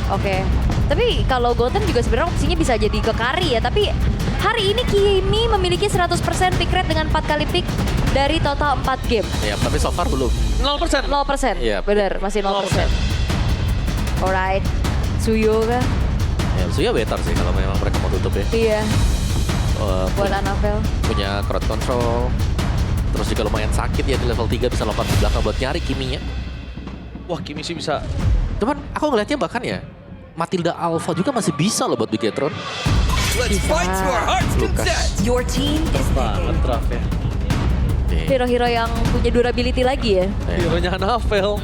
Oke. Tapi kalau Golden juga sebenarnya opsinya bisa jadi ke carry ya. Tapi hari ini Kimi memiliki 100% pick rate dengan 4 kali pick dari total 4 game. Ya, tapi so far belum. 0%. 0%. Iya. Bener, masih 0%. Alright. Suyo kah? Ya, Suya better sih kalau memang mereka mau tutup ya. Iya, buat Punya, Annabelle. punya crowd control. Terus juga lumayan sakit ya di level 3 bisa lompat ke belakang buat nyari Kiminya. Wah, Kimi sih bisa. Cuman aku ngelihatnya bahkan ya Matilda Alpha juga masih bisa loh buat Bigetron. Let's fight to our heart's Lucas. content. Your team is Banget draft ya. Hero-hero yang punya durability lagi ya. Hero-nya Annabelle.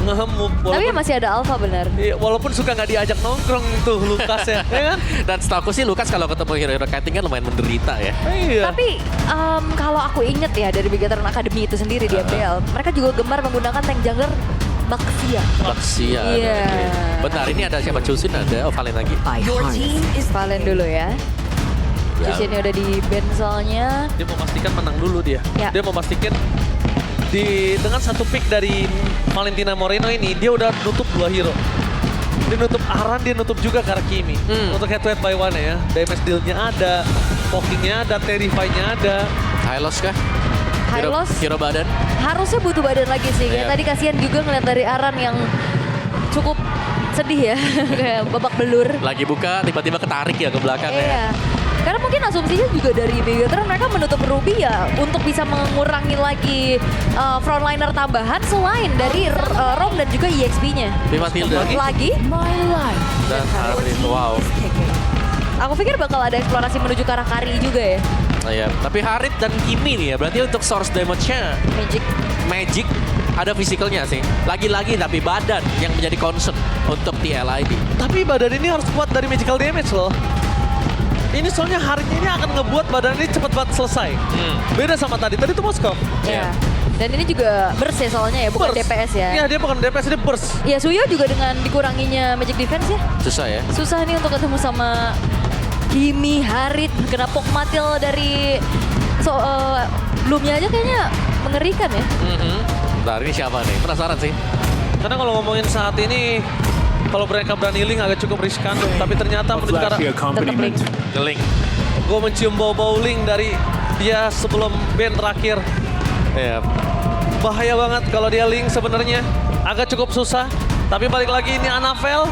Ngemuk. Tapi Walaupun, masih ada Alpha benar. iya, walaupun suka nggak diajak nongkrong tuh Lucas ya. Ya kan? Dan setahu aku sih Lucas kalau ketemu hero-hero kiting kan lumayan menderita ya. Iya. Tapi kalau aku inget ya dari Bigetron Academy itu sendiri di MPL, mereka juga gemar menggunakan tank jungler Baxia. Baxia. Iya. Bentar, ini ada siapa Chusin ada? Oh, Valen lagi. Your team is Valen dulu ya. Ya. Di sini udah di ban soalnya. Dia mau pastikan menang dulu dia. Ya. Dia mau pastikan dengan satu pick dari Valentina Moreno ini dia udah nutup 2 hero. Dia nutup Aran, dia nutup juga Karakimi. Untuk head to head by one ya. Damage deal-nya ada, pokingnya ada, terrify-nya ada. Hylos kah? Hylos Hero badan. harusnya butuh badan lagi sih. Iya. Kayak tadi kasihan juga ngeliat dari Aran yang cukup sedih ya. Kayak babak belur. Lagi buka tiba-tiba ketarik ya ke belakang ya. Iya. Karena mungkin asumsinya juga dari Bigetron mereka menutup Ruby ya untuk bisa mengurangi lagi frontliner tambahan selain dari Rom dan juga EXP-nya. Di Matilda. Lagi? my life. Dan Harit, wow. Kicking. Aku pikir bakal ada eksplorasi menuju ke arah Kari juga ya. Nah, ya. Tapi Harit dan Kimi nih ya, berarti untuk source damage-nya Magic. Magic ada physicalnya sih. Lagi-lagi tapi badan yang menjadi concern untuk TLID. Tapi badan ini harus kuat dari magical damage loh. Ini soalnya Haritnya ini akan ngebuat badan ini cepat banget selesai. Beda sama tadi itu Moskov. Iya. Dan ini juga burst ya soalnya ya, bukan Burst. DPS ya. Iya, dia bukan DPS, dia burst. Ya Suyo juga dengan dikuranginya Magic Defense ya. Susah ya. Susah nih untuk ketemu sama Kimi, Harit, kena Pokmatil dari Bloomnya aja kayaknya mengerikan ya. Bentar, ini siapa nih? Penasaran sih. Karena kalau ngomongin saat ini, kalau mereka berani link agak cukup riskan. Tapi ternyata menuju ke arah, Flashy accompaniment. Ngeling. gue mencium bau-bau link dari dia sebelum band terakhir. Ya. Bahaya banget kalau dia link sebenarnya. Agak cukup susah. Tapi balik lagi ini Annabelle.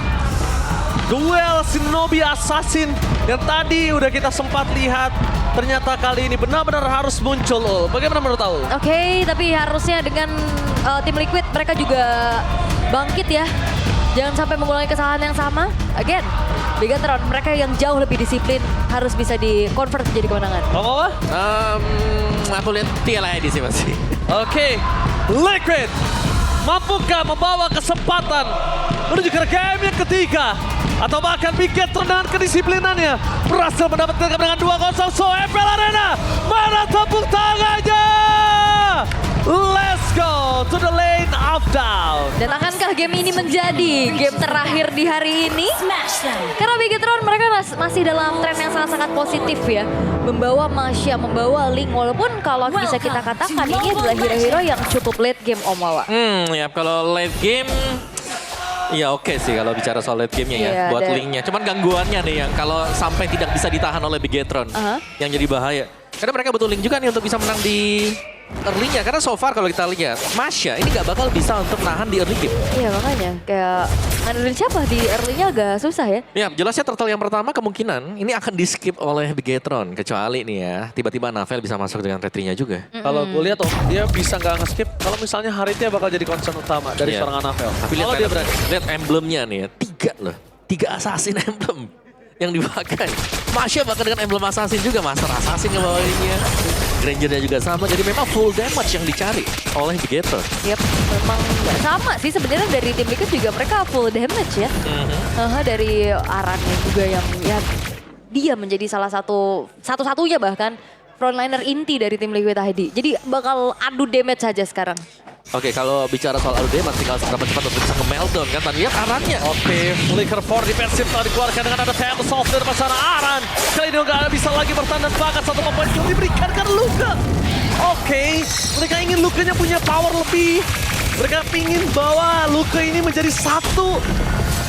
Duel Shinobi Assassin yang tadi udah kita sempat lihat. Ternyata kali ini benar-benar harus muncul. Bagaimana menurut Aul? Oke, tapi harusnya dengan tim Liquid mereka juga bangkit ya. Jangan sampai mengulangi kesalahan yang sama. Again, Bigetron mereka yang jauh lebih disiplin harus bisa di-convert menjadi kemenangan. Apa? Aku lihat TLID sih masih. Oke, Liquid mampukah membawa kesempatan menuju ke game yang ketiga? Atau bahkan Bigetron dengan kedisiplinannya berhasil mendapatkan kemenangan 2-0. So, MPL Arena, mana tepuk tangannya? Let's go to the lane of down. Dan akankah game ini menjadi game terakhir di hari ini? Smash them. Karena Bigetron mereka masih dalam tren yang sangat-sangat positif ya. Membawa Masya, membawa Link. Walaupun kalau bisa kita katakan ini adalah hero-hero yang cukup late game Om Wawa. Ya kalau late game ya oke sih kalau bicara soal late game-nya ya Iya, buat dan- linknya. Cuman gangguannya nih yang kalau sampai tidak bisa ditahan oleh Bigetron yang jadi bahaya. Karena mereka butuh link juga nih untuk bisa menang di early-nya. Karena so far kalau kita lihat Masya ini gak bakal bisa untuk nahan di early game. Iya makanya kayak ngandelin siapa di early-nya agak susah ya. Ya jelasnya turtle yang pertama kemungkinan ini akan di skip oleh Bigetron. Kecuali nih ya tiba-tiba Navel bisa masuk dengan retrinya juga. Kalau gue lihat dia bisa nggak nge-skip kalau misalnya Haritnya bakal jadi concern utama dari Iya. seorang Annabelle. Tapi Kalau dia berani. lihat emblemnya nih ya, 3 loh. 3 assassin emblem yang dipakai. Masya bahkan dengan emblem assassin juga, master assassin yang bawahnya. Grangernya juga sama, jadi memang full damage yang dicari oleh Bigetron. Yap, memang nggak sama sih sebenarnya dari tim Liquid juga mereka full damage ya. Dari Arannya juga yang ya dia menjadi salah satu-satunya bahkan frontliner inti dari tim Liquid ID. Jadi bakal adu damage saja sekarang. Oke, kalau bicara soal adu damage, tinggal seberapa cepat untuk bisa nge-meltdown kan. Tadi lihat Arannya. Oke, Flicker 4 defensif telah dikeluarkan dengan ada Thames Soft dari pasangan Aran. Kali ini nggak bisa lagi bertanda bahkan satu poin yang diberikan karena Luka. Oke, mereka ingin Lukanya punya power lebih. Mereka ingin bawa Luka ini menjadi satu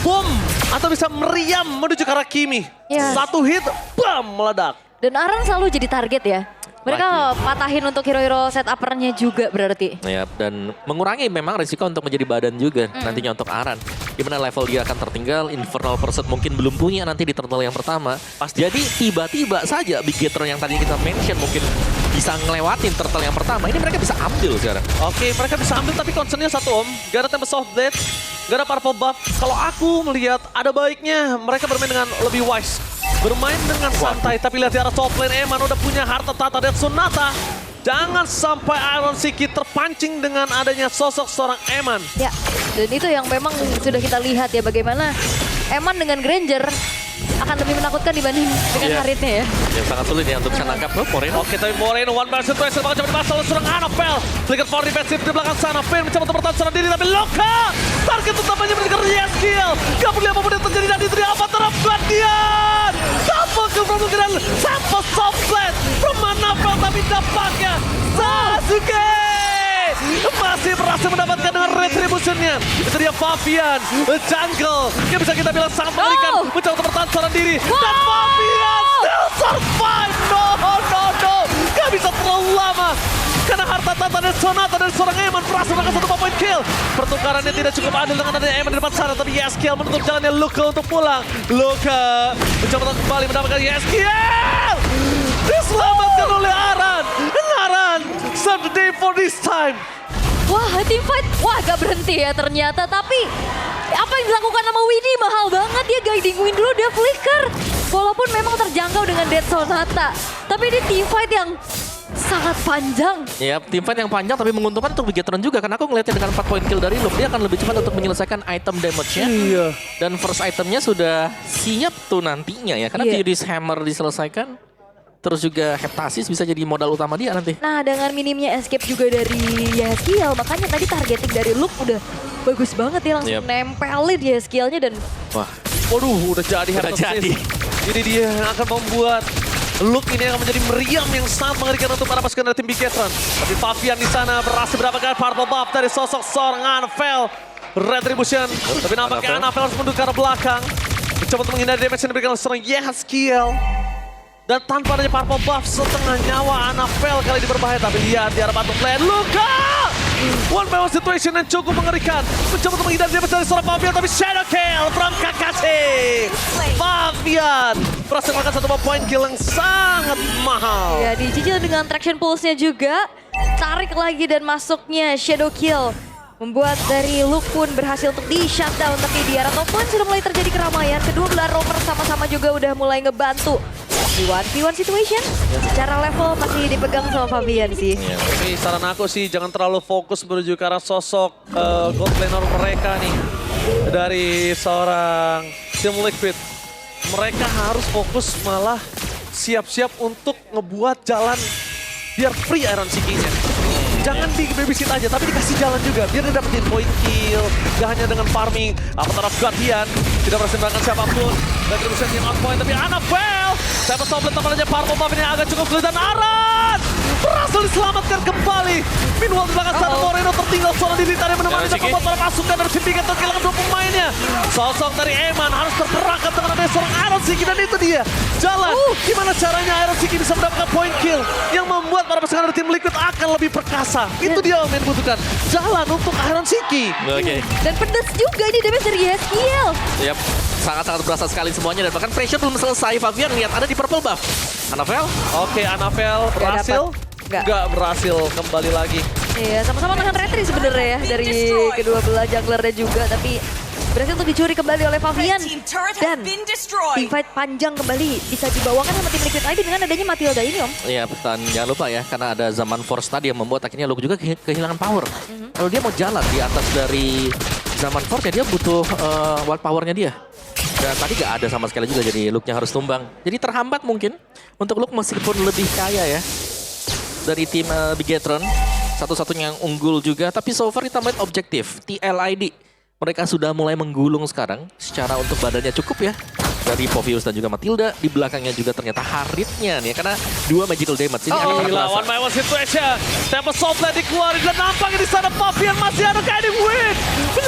bom atau bisa meriam menuju ke arah Kimi. Ya. Satu hit, bam, meledak. Dan Aran selalu jadi target ya. Mereka Lagi. patahin untuk hero-hero setup-nya juga berarti. Ya, dan mengurangi memang risiko untuk menjadi badan juga nantinya untuk Aran. Dimana level dia akan tertinggal, Infernal Pursuit mungkin belum punya nanti di turtle yang pertama. Jadi tiba-tiba saja Big Gatron yang tadi kita mention mungkin bisa ngelewatin turtle yang pertama. Ini mereka bisa ambil sekarang. Oke, mereka bisa ambil tapi concernnya satu Om. Gak ada Tempest of Death, gak ada Purple Buff. Kalau aku melihat ada baiknya mereka bermain dengan lebih wise. Bermain dengan santai, tapi lihat di arah top lane Eman udah punya harta tata dan Sonata. Jangan sampai Iron Siki terpancing dengan adanya sosok seorang Eman. Ya, dan itu yang memang sudah kita lihat ya bagaimana Eman dengan Granger akan lebih menakutkan dibanding dengan Iya. Haritnya ya. Yang sangat sulit ya untuk bisa nangkap Moreno. Oke, tapi Moreno one man situation bakal coba dibahas oleh seorang Anapel. Flicker for defensive di belakang sana. Finn mencoba untuk bertahan seorang diri tapi Loka. Target utamanya mendengar skill. Gak peduli apapun yang terjadi dan itu dia Avatar of Guardian. Double kill from Guardian. Sample soft blast from Anapel tapi dampaknya Sasuke masih berhasil mendapatkan dengan retributionnya. Itu dia Fabian, jungle. Yang bisa kita bilang sangat mengerikan. Wow. Mencoba untuk bertahan seorang diri. Dan Fabian still survive. No. Gak bisa terlalu lama. Karena harta tata dan Sonata dan seorang Eman berhasil melakukan 1 point kill. Pertukarannya tidak cukup adil dengan adanya Eman di depan sana. Tapi Yeskiel menutup jalannya Luka untuk pulang. Luka mencoba untuk kembali mendapatkan Yeskiel. Diselamatkan oleh Aran. Dan Aran save the day for this time. Wah, team fight. Wah, gak berhenti ya ternyata. Tapi apa yang dilakukan sama Winnie mahal banget. Dia guiding win dulu, dia flicker. Walaupun memang terjangkau dengan Dead Sonata. Tapi ini team fight yang sangat panjang. Ya, tim fight yang panjang tapi menguntungkan untuk Big Gatron juga. Karena aku ngeliatnya dengan 4 point kill dari Luke, dia akan lebih cepat untuk menyelesaikan item damage-nya. Iya. Dan first itemnya sudah siap tuh nantinya ya. Karena Iya. Kyudis Hammer diselesaikan. Terus juga Heptasis bisa jadi modal utama dia nanti. Nah, dengan minimnya escape juga dari Yeskiel, makanya tadi targeting dari Luke udah bagus banget ya. Langsung Yep. nempelin Yeskielnya dan Wah, Waduh, udah jadi Udah Heart of jadi. Sith. Ini dia yang akan membuat look ini akan menjadi meriam yang sangat mengerikan untuk para pasukan dari tim Big Gatron. Tapi Fabian di sana berhasil mendapatkan purple buff dari sosok seorang Anafel. Retribution. Tapi nampaknya Anafel harus mundur ke arah belakang. Mencoba untuk menghindari damage yang diberikan oleh seorang Yeskiel. Dan tanpa adanya purple buff, setengah nyawa Anafel kali ini berbahaya. Tapi lihat di arah bottom lane, Luka! One by one situation yang cukup mengerikan. Mencoba untuk menghindari damage dari seorang Fabian, tapi shadow kill from Kakashi. Fabian berhasil melakukan 1 point kill yang sangat mahal. ya dicicil dengan traction pulse-nya juga. Tarik lagi dan masuknya shadow kill. Membuat dari Luke pun berhasil untuk di-shutdown. Tapi di arah top lane sudah mulai terjadi keramaian. Kedua belah rover sama-sama juga udah mulai ngebantu. Di 1v1 situation, secara level masih dipegang sama Fabian sih. Tapi saran aku sih jangan terlalu fokus menuju ke arah sosok gold laner mereka nih. Dari seorang Team Liquid. Mereka harus fokus malah siap-siap untuk ngebuat jalan biar free Iron Seeking-nya. Jangan di-babysit aja, tapi dikasih jalan juga. Biar dia dapetin point kill. Gak hanya dengan farming. Avatar of Guardian tidak berhasil melakukan siapapun. Dan terus yang on point, tapi Anabel. Siapa soblet namanya Purple Buff ini agak cukup sulit. Dan Aran berhasil diselamatkan kembali. Meanwhile di belakang sana Moreno tertinggal seorang diri tadi menemani dan membuat para pasukan dari tim Big Gatron kehilangan 2 pemainnya. Sosok dari Eman harus terperangkap dengan adanya seorang Iron Siki. Dan itu dia jalan. Gimana caranya Iron Siki bisa mendapatkan point kill yang membuat para pasukan dari tim Liquid akan lebih perkasa. Itu dia yang main butuhkan. Jalan untuk Iron Siki. oke. Dan pedas juga ini damage dari Yeskiel. Yap, sangat-sangat berasa sekali semuanya. Dan bahkan pressure belum selesai. Fabian lihat ada di purple buff. Anafel? Oke, Anafel berhasil. Nggak. Nggak berhasil kembali lagi. Iya, sama-sama dengan retri sebenarnya ya dari kedua belah junglernya juga, tapi berhasil untuk dicuri kembali oleh Fabian. Red team turret has Dan been destroyed. team fight panjang kembali bisa dibawakan sama tim Liquid ID dengan adanya Matilda ini, Om. Iya, dan jangan lupa ya, karena ada zaman Force tadi yang membuat akhirnya Luke juga kehilangan power. Kalau dia mau jalan di atas dari zaman Force ya dia butuh wild powernya dia. Dan tadi gak ada sama sekali juga, jadi Luke-nya harus tumbang. Jadi terhambat mungkin untuk Luke meskipun lebih kaya ya. Dari tim Big Gatron, satu-satunya yang unggul juga. Tapi so far ditambahin objektif, TLID. Mereka sudah mulai menggulung sekarang, secara untuk badannya cukup ya. Dari Povius dan juga Matilda, di belakangnya juga ternyata Haritnya nih. Karena 2 magical damage, ini akan Gila, terasa. one by one situation. Tempo Softland dikeluarin dan nampaknya di sana Fabian masih ada guiding win.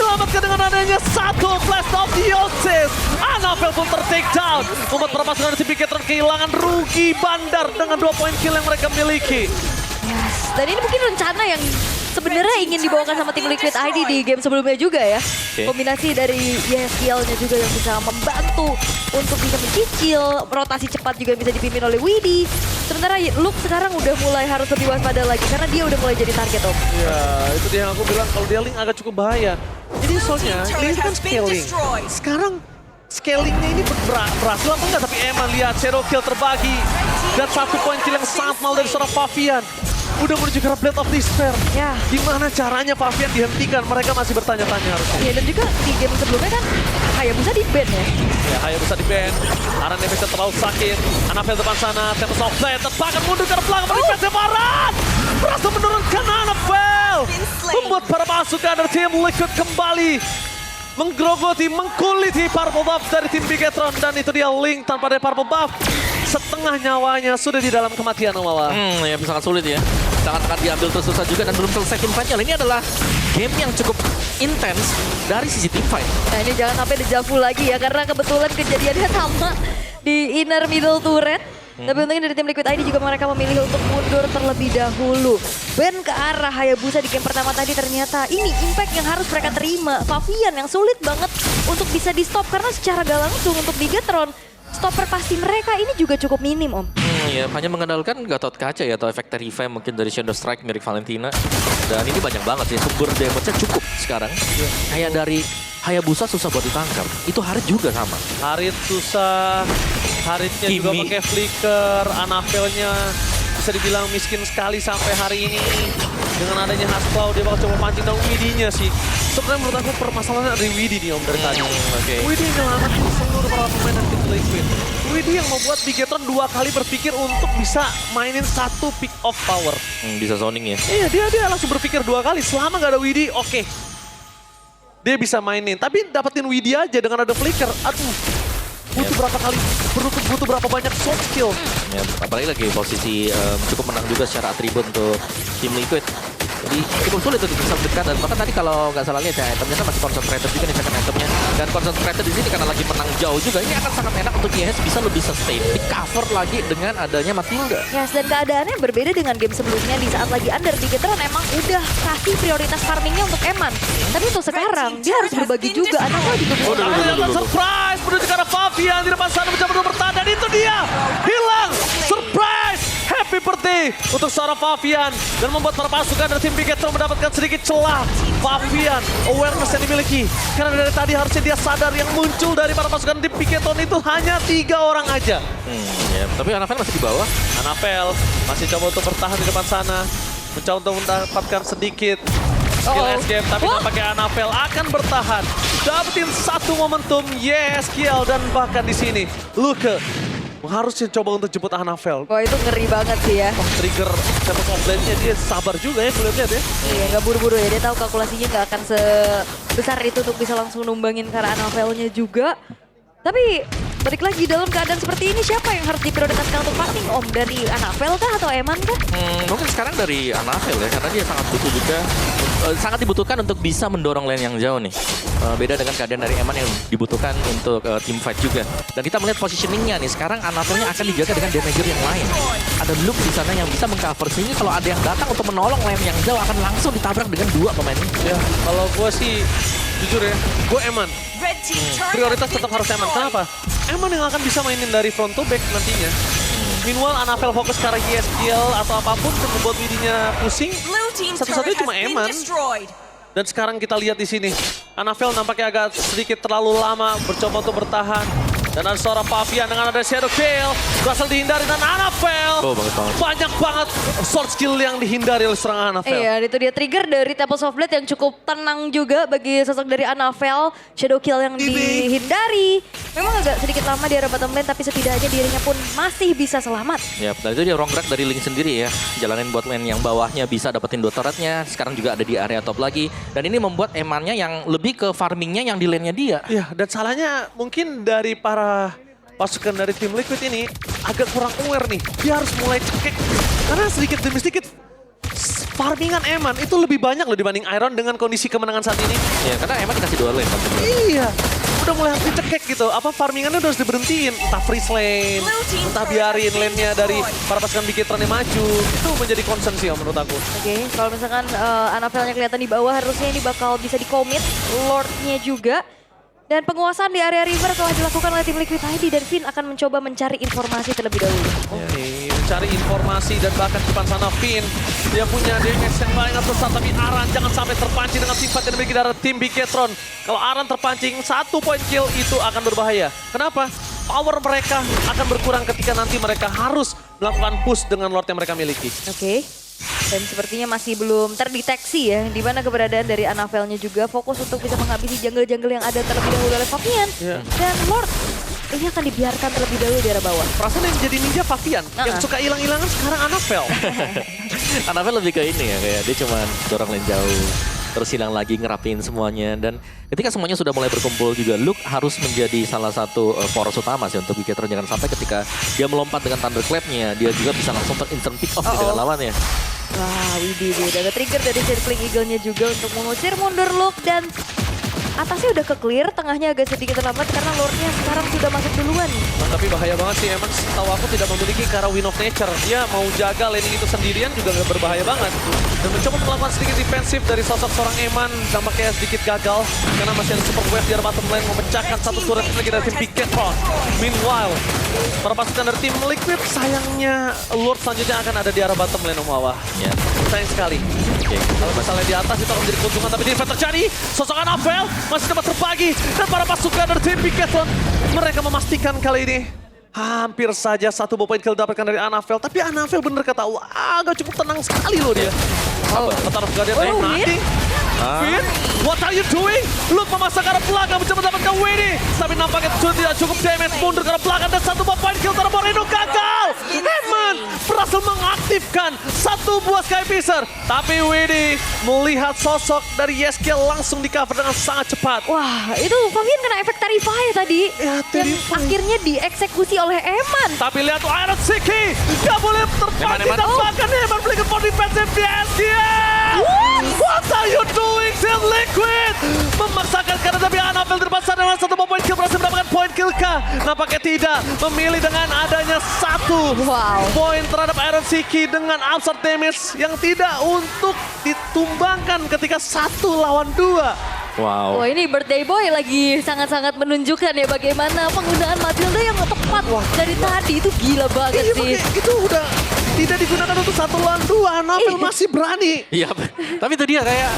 diselamatkan dengan adanya satu blast of Theosis. Annabelle pun ter-take down. Membuat para pasukan dari Bigetron kehilangan rugi bandar dengan 2 poin kill yang mereka miliki. Yes. Dan ini mungkin rencana yang sebenarnya ingin dibawakan sama tim Liquid ID di game sebelumnya juga ya. Kombinasi dari YSL-nya juga yang bisa membantu untuk bisa mencicil. Rotasi cepat juga bisa dipimpin oleh Widdy. Sementara Luke sekarang udah mulai harus lebih waspada lagi karena dia udah mulai jadi target Om. Ya, itu dia yang aku bilang kalau dia Link agak cukup bahaya. Jadi soalnya Link kan scaling. Sekarang scalingnya ini berhasil apa enggak? Tapi Eman lihat Shadow Kill terbagi. Dan 1 poin kill yang sangat mal dari seorang Favian. Udah menuju ke Blade of Despair. Ya. Gimana caranya Favian dihentikan? Mereka masih bertanya-tanya harusnya. Iya dan juga di game sebelumnya kan Hayabusa di ban ya. Ya, Hayabusa di ban. Aran Nemesis terlalu sakit. Annabelle depan sana. Tempest of Blade. Terpakan mundur ke belakang. Menipet Aran. Berhasil menurunkan Annabelle. Membuat para pasukan dari tim Liquid kembali menggerogoti, mengkuliti Purple Buff dari tim Bigetron. Dan itu dia Link tanpa ada Purple Buff. Setengah nyawanya sudah di dalam kematian Omala. Ya sangat sulit ya. Sangat diambil terus susah juga dan belum selesai tim fight-nya. Ini adalah game yang cukup intens dari sisi tim fight. Nah ini jangan sampai dejavu lagi ya karena kebetulan kejadiannya sama di inner middle turret. Tapi untungnya dari tim Liquid ID juga mereka memilih untuk mundur terlebih dahulu. Ban ke arah Hayabusa di game pertama tadi ternyata ini impact yang harus mereka terima. Favian yang sulit banget untuk bisa di stop karena secara gak langsung untuk Bigetron stopper pasti mereka ini juga cukup minim Om. Ya, hanya mengandalkan Gatot Kaca ya atau efek revive mungkin dari Shadow Strike mirip Valentina. Dan ini banyak banget ya, sumber damage-nya cukup sekarang. Kayak dari Hayabusa susah buat ditangkap. Itu Harit juga sama. Harit susah. Haritnya juga Kimi. pakai flicker. Annabelle-nya bisa dibilang miskin sekali sampai hari ini. Dengan adanya Haskell dia bakal coba pancing dan Widdy-nya sih. Sebenarnya menurut aku permasalahannya dari Widdy nih Om dari tadi. Widdy yang nyelamatin seluruh para pemain tim Liquid. Widdy yang membuat Bigetron 2 kali berpikir untuk bisa mainin 1 pick off power. Bisa zoning ya. Iya dia langsung berpikir 2 kali. Selama gak ada Widdy, oke. Dia bisa mainin. Tapi dapetin Widdy aja dengan ada flicker. Aduh. Butuh berapa kali, butuh berapa banyak soft skill. Ya, apalagi lagi posisi cukup menang juga secara atribut untuk tim Liquid. Jadi cukup sulit untuk bisa dekat dan bahkan tadi kalau nggak salah lihat ya itemnya kan masih concentrated juga nih second itemnya. Dan concentrated di sini karena lagi menang jauh juga ini akan sangat enak untuk YS bisa lebih sustain. Di cover lagi dengan adanya Matilda. Yes, dan keadaannya berbeda dengan game sebelumnya di saat lagi under. Bigetron emang udah kasih prioritas farmingnya untuk Eman. Tapi untuk sekarang dia harus berbagi juga. Annabelle juga Ternyata surprise menuju ke arah Favian di depan sana mencoba untuk bertahan dan itu dia hilang. Surprise! Happy birthday untuk seorang Favian dan membuat para pasukan dari tim Bigetron mendapatkan sedikit celah. Favian awareness yang dimiliki karena dari tadi harusnya dia sadar yang muncul dari para pasukan tim Bigetron itu hanya 3 orang aja. Ya, tapi Annabelle masih di bawah. Annabelle masih coba untuk bertahan di depan sana, mencoba untuk mendapatkan sedikit skill escape, tapi nampaknya Annabelle akan bertahan. Dapetin 1 momentum YSKL dan bahkan di sini Luke harusnya coba untuk jemput Annabelle. Wah itu ngeri banget sih ya. Trigger Tempest of Blade-nya dia sabar juga ya kulihat ya. Iya nggak buru-buru ya, dia tahu kalkulasinya nggak akan sebesar itu untuk bisa langsung numbangin karena Annabelle-nya juga. Tapi balik lagi dalam keadaan seperti ini siapa yang harus diprioritaskan untuk farming Om? Dari Annabelle kah atau Eman kah? Mungkin sekarang dari Annabelle ya karena dia sangat butuh juga sangat dibutuhkan untuk bisa mendorong lane yang jauh nih. Beda dengan keadaan dari Eman yang dibutuhkan untuk team fight juga. Dan kita melihat positioningnya nih sekarang Annabelle-nya akan dijaga dengan damager yang lain. Ada Luke di sana yang bisa mengcover sehingga kalau ada yang datang untuk menolong lane yang jauh akan langsung ditabrak dengan 2 pemain ini. Ya, kalau gue sih jujur ya, gue Eman. Prioritas tetap harus Eman. Kenapa? Eman yang akan bisa mainin dari front to back nantinya. Meanwhile, Annabelle fokus ke arah YSKL atau apapun untuk membuat Widdy-nya pusing. Satu-satunya cuma Eman. Dan sekarang kita lihat di sini, Annabelle nampaknya agak sedikit terlalu lama bercoba untuk bertahan. Dan ada seorang Favian dengan ada Shadow Kill. Berhasil dihindari dan Annabelle. Oh, bagus banget. Banyak banget sword skill yang dihindari oleh serangan Annabelle. Iya itu dia trigger dari Tempest of Blade yang cukup tenang juga bagi sosok dari Annabelle. Shadow Kill yang dihindari. Memang agak sedikit lama di arah bottom lane tapi setidaknya dirinya pun masih bisa selamat. Ya, dan itu dia wrong track dari Link sendiri ya. Jalanin bot lane yang bawahnya bisa dapetin 2 turretnya. Sekarang juga ada di area top lagi. Dan ini membuat Eman-nya yang lebih ke farmingnya yang di lane-nya dia. Iya, dan salahnya mungkin dari para pasukan dari tim Liquid ini agak kurang aware nih. Dia harus mulai cekek. Karena sedikit demi sedikit farmingan Eman itu lebih banyak loh dibanding Iron dengan kondisi kemenangan saat ini. Ya, karena emang dikasih 2 lane. Iya, udah mulai harus dicekek gitu. Apa farmingannya udah harus diberhentiin. Entah freeze lane, entah biarin lane-nya dari para pasukan Bigitron yang maju. Itu menjadi concern sih menurut aku. Oke, kalau misalkan Annabelle-nya kelihatan di bawah, harusnya ini bakal bisa di-commit. Lord-nya juga. Dan penguasaan di area river telah dilakukan oleh tim Liquid ID dan Finn akan mencoba mencari informasi terlebih dahulu. Oke, mencari informasi dan bahkan di depan sana Finn. Dia punya damage yang sangat besar, tapi Aran jangan sampai terpancing dengan sifat yang dimiliki dari tim Bigitron. Kalau Aran terpancing, 1 point kill itu akan berbahaya. Kenapa? Power mereka akan berkurang ketika nanti mereka harus melakukan push dengan Lord yang mereka miliki. Oke. Dan sepertinya masih belum terdeteksi ya, di mana keberadaan dari Annabelle-nya juga fokus untuk bisa menghabisi jungle-jungle yang ada terlebih dahulu oleh Fabian. Dan Lord ini akan dibiarkan terlebih dahulu di arah bawah. Perasaan yang jadi ninja Fabian, yang suka hilang-hilangan sekarang Annabelle. Annabelle lebih ke ini ya, kayak dia cuma dorong lane jauh. Terus hilang lagi ngerapin semuanya. Dan ketika semuanya sudah mulai berkumpul juga, Luke harus menjadi salah satu poros utama sih untuk Bigitron. Jangan sampai ketika dia melompat dengan Thunderclap-nya, dia juga bisa langsung instant pick off dengan lawannya. Wah, widih, udah ada trigger dari Circling Eagle-nya juga untuk mengusir mundur Luke. Dan atasnya udah ke-clear, tengahnya agak sedikit terlambat karena Lord-nya sekarang sudah masuk duluan. Tapi bahaya banget sih, emang setahu aku tidak memiliki cara Wind of Nature. Dia mau jaga laning itu sendirian juga nggak berbahaya banget. Dan mencoba melakukan sedikit defensif dari sosok seorang Eman, tampaknya sedikit gagal. Karena masih ada super wave di arah bottom lane, memecahkan satu turret lagi dari tim Bigitron. Meanwhile, para pasukan dari tim Liquid, sayangnya Lord selanjutnya akan ada di arah bottom lane Umawa. Ya. Sayang sekali. Kalau misalnya di atas itu akan menjadi keuntungan, tapi di terjadi. Sosok Annabelle masih dapat terbagi. Dan para pasukan dari tim Bigitron, mereka memastikan kali ini hampir saja 1 point kill dapatkan dari Annabelle. Tapi Annabelle bener kata, wah agak cukup tenang sekali loh dia. Apa? Petarung Guardian nanti. Finn, what are you doing? Luke memasang ke arah belakang, mencoba mendapatkan Winnie. Tapi nampaknya sudah tidak cukup damage, mundur ke arah belakang. Dan 1 point kill dari Moreno gagal. Edmund berhasil mengaktifkan 1 buah Sky Piercer. Tapi Winnie melihat sosok dari Yeskiel langsung di cover dengan sangat cepat. Wah, itu Fabian kena efek Terrify tadi. Ya, yang Terrify. akhirnya dieksekusi oleh Eman. Tapi lihat Iron Siki, gak boleh terpancing dan bahkan Eman beli ke for defensive di Yeskiel. What are you doing, Team Liquid? Memaksakan karena tapi Annabelle di depan sana dengan 1 point kill berhasil mendapatkan point kill kah? Nampaknya tidak. Memilih dengan adanya 1 poin terhadap Iron Siki dengan absurd damage yang tidak untuk ditumbangkan ketika 1 lawan 2. Wow. Wah, ini Birthday Boy lagi sangat-sangat menunjukkan ya bagaimana penggunaan Matilda yang tepat dari tadi. Itu gila banget sih. Itu udah tidak digunakan untuk 1 lawan 2. Annabelle masih berani. Iya, tapi itu dia kayak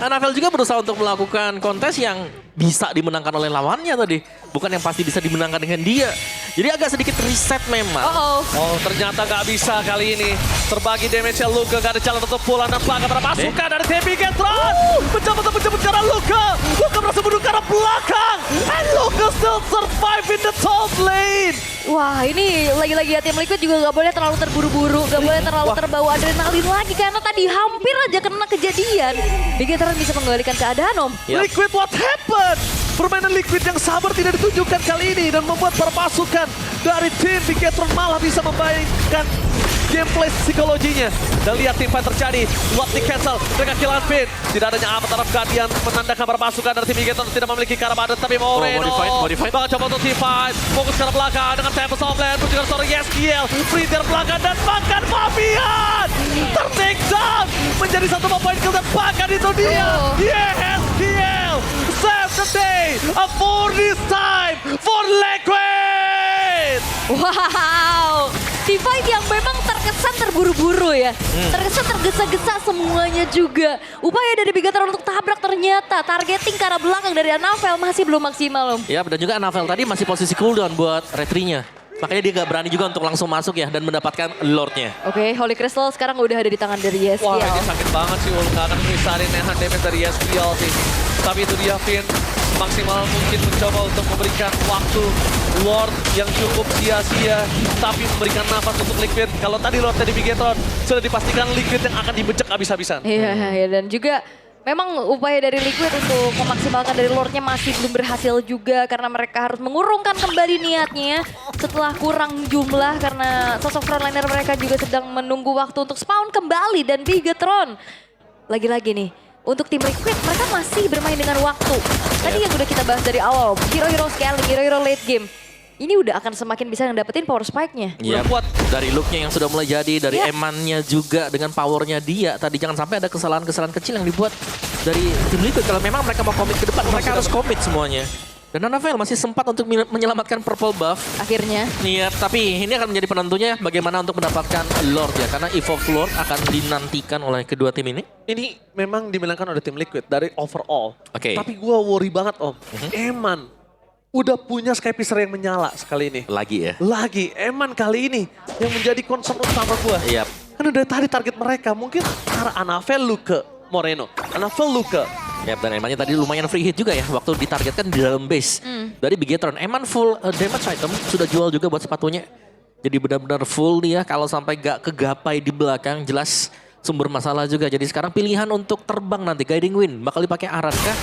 Annabelle juga berusaha untuk melakukan kontes yang bisa dimenangkan oleh lawannya tadi. Bukan yang pasti bisa dimenangkan dengan dia. Jadi agak sedikit reset memang. Oh, ternyata gak bisa kali ini. Terbagi damage-nya Luka, gak ada jalan untuk pulang dan belakang para pasukan dari tim Bigitron. Mencoba ke arah Luka. Luka berhasil menuju ke arah belakang. And Luka still survive in the top lane. Wah, ini lagi-lagi ya tim Liquid juga gak boleh terlalu terburu-buru, gak boleh terlalu terbawa adrenalin lagi karena tadi hampir aja kena kejadian. Bigitron bisa mengembalikan keadaan, Om. Yep. Liquid, what happened? Permainan Liquid yang sabar tidak ditunjukkan kali ini dan membuat para pasukan dari tim Bigitron malah bisa membaikkan gameplay psikologinya. Dan lihat tim fight terjadi, Lot di cancel, mereka kill Finn. Tidak adanya apa taraf Guardian menandakan para pasukan dari tim Bigitron tidak memiliki Karabadan, tapi Moreno modified. bakal coba untuk team fight. Fokus ke arah belakang dengan Tempest of Land, menuju ke seorang Yeskiel, free dari belakang dan bahkan Fabian ter-take down menjadi 1 point kill dan bahkan itu dia. Yeskiel save the day for this time for Liquid. Wow, di fight yang memang terkesan terburu-buru ya. Terkesan tergesa-gesa semuanya juga. Upaya dari Bigitron untuk tabrak ternyata targeting ke arah belakang dari Annabelle masih belum maksimal, Om. Ya, dan juga Annabelle tadi masih posisi cooldown buat retry-nya. Makanya dia gak berani juga untuk langsung masuk ya dan mendapatkan Lord-nya. Oke, Holy Crystal sekarang udah ada di tangan dari Yeskiel. Wah, ini sakit banget sih Ulka akan misalnya nehan damage dari Yeskiel sih. Tapi itu dia Finn maksimal mungkin mencoba untuk memberikan waktu Lord yang cukup sia-sia, tapi memberikan nafas untuk Liquid. Kalau tadi Lord dari Bigitron sudah dipastikan Liquid yang akan dibejek habis-habisan. Iya, dan juga Memang upaya dari Liquid untuk memaksimalkan dari Lordnya masih belum berhasil juga karena mereka harus mengurungkan kembali niatnya setelah kurang jumlah karena sosok frontliner mereka juga sedang menunggu waktu untuk spawn kembali dan Bigetron. Lagi-lagi nih, untuk tim Liquid mereka masih bermain dengan waktu. Tadi yang udah kita bahas dari awal, hero-hero scaling, hero-hero late game. Ini udah akan semakin bisa ngedapetin power spike-nya. Iya, kuat. dari looknya yang sudah mulai jadi, dari Iya. emannya juga dengan powernya dia. Tadi jangan sampai ada kesalahan-kesalahan kecil yang dibuat dari tim Liquid. Kalau memang mereka mau komit ke depan, mereka harus komit semuanya. Dan Anavel masih sempat untuk menyelamatkan purple buff. Akhirnya. Iya, tapi ini akan menjadi penentunya bagaimana untuk mendapatkan Lord ya. Karena Evolve Lord akan dinantikan oleh kedua tim ini. Ini memang dimenangkan oleh tim Liquid dari overall. Oke. Tapi gue worry banget Om. Eman udah punya Skypicer yang menyala sekali ini. Lagi ya. Lagi, Eman kali ini yang menjadi concern utama gue. Iya. Karena dari tadi target mereka mungkin arah Anavel lu ke Moreno. Anavel lu ke Ya, dan Emannya tadi lumayan free hit juga ya waktu ditargetkan di dalam base. Dari Bigetron, Eman full damage item, sudah jual juga buat sepatunya. Jadi benar-benar full dia, kalau sampai gak kegapai di belakang jelas sumber masalah juga. Jadi sekarang pilihan untuk terbang nanti, Guiding Wind, bakal dipakai Aran kah?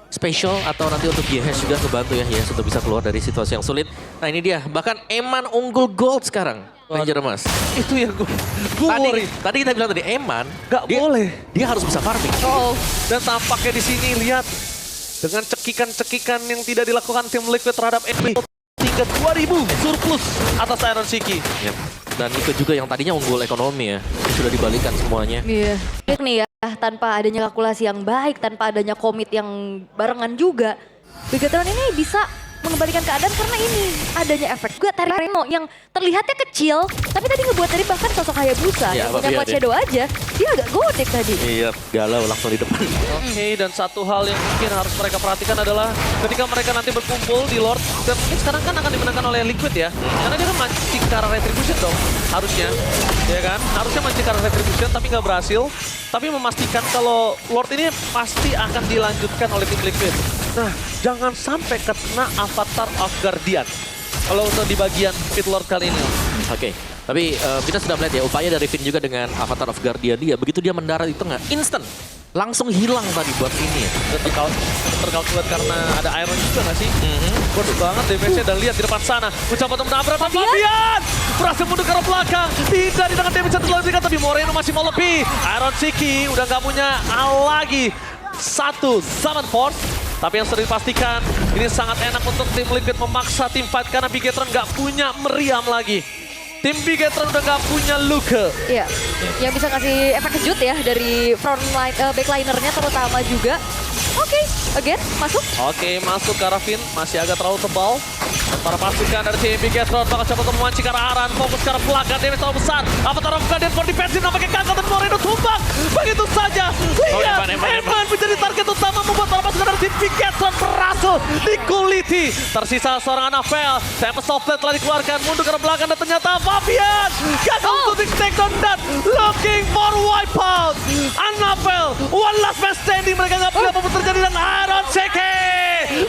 Special atau nanti untuk Yehes juga ngebantu ya, Yehes untuk bisa keluar dari situasi yang sulit. Nah ini dia, bahkan Eman unggul gold sekarang, Ranger Mas. itu yang gue worry. Tadi kita bilang tadi Eman, Gak boleh. dia harus bisa farming. Oh, Dan tampaknya di sini lihat dengan cekikan-cekikan yang tidak dilakukan tim Liquid terhadap enemy. Hingga 2000 surplus atas Iron Siki. Yep. Dan itu juga yang tadinya unggul ekonomi ya, ini sudah dibalikan semuanya. iya. Nih ya, tanpa adanya kalkulasi yang baik, tanpa adanya komit yang barengan juga, Bigetron ini bisa mengembalikan keadaan karena ini adanya efek juga tarik Reno yang terlihatnya kecil, tapi tadi ngebuat dari bahkan sosok Hayabusa Ya, yang punya iya, Flash Shadow aja, dia agak godek tadi. Iya, galau langsung di depan. Oke, dan satu hal yang mungkin harus mereka perhatikan adalah ketika mereka nanti berkumpul di Lord, dan mungkin sekarang kan akan dimenangkan oleh Liquid ya. Karena dia kan mancing ke arah Retribution dong, harusnya. Ya kan? Harusnya mancing ke arah Retribution tapi nggak berhasil. Tapi memastikan kalau Lord ini pasti akan dilanjutkan oleh tim Liquid. Nah, jangan sampai kena Avatar of Guardian. Kalau untuk di bagian Pit Lord kali ini. Oke, tapi kita sudah melihat ya upaya dari Finn juga dengan Avatar of Guardian dia. Begitu dia mendarat di tengah, instant. Langsung hilang tadi buat Finn ya. Terkalkulat karena ada Iron juga nggak sih? Bodoh banget damage-nya dan lihat di depan sana. Mencoba untuk menabrak Fabian. Berhasil mundur ke arah belakang. Tidak di tangan damage satu lagi tapi Moreno masih mau lebih. Iron Siki udah nggak punya lagi. Satu Summon Force. Tapi yang sudah dipastikan ini sangat enak untuk tim Liquid memaksa tim fight karena Bigetron nggak punya meriam lagi. Tim Bigetron udah nggak punya Luke. Iya, yang bisa ngasih efek kejut ya dari backlinernya terutama juga. Oke, again, masuk. Oke, masuk ke arah Finn. Masih agak terlalu tebal. Para pasukan dari tim Bigetron bakal coba untuk memancing ke arah Aran. Fokus ke arah belakang, damage terlalu besar. Avatar of Guardian for defensive nampaknya gagal dan Moreno tumbang. Begitu saja. Lihat, Eman menjadi target utama membuat para pasukan dari tim Bigetron berhasil dikuliti. Tersisa seorang Anavel. Tempest of Blade telah dikeluarkan. Mundur ke arah belakang dan ternyata Fabian gagal untuk di-take down dan looking for wipeout. Anavel, one last man standing. Mereka nggak boleh apa terjadi dan Iron Siki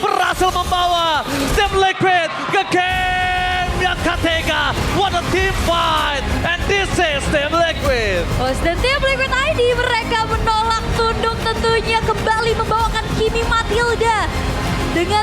berhasil membawa tim Liquid ke game yang ketiga. What a team fight, and this is Team Liquid. Host dan tim Liquid ID mereka menolak tunduk tentunya kembali membawakan Kimi Matilda dengan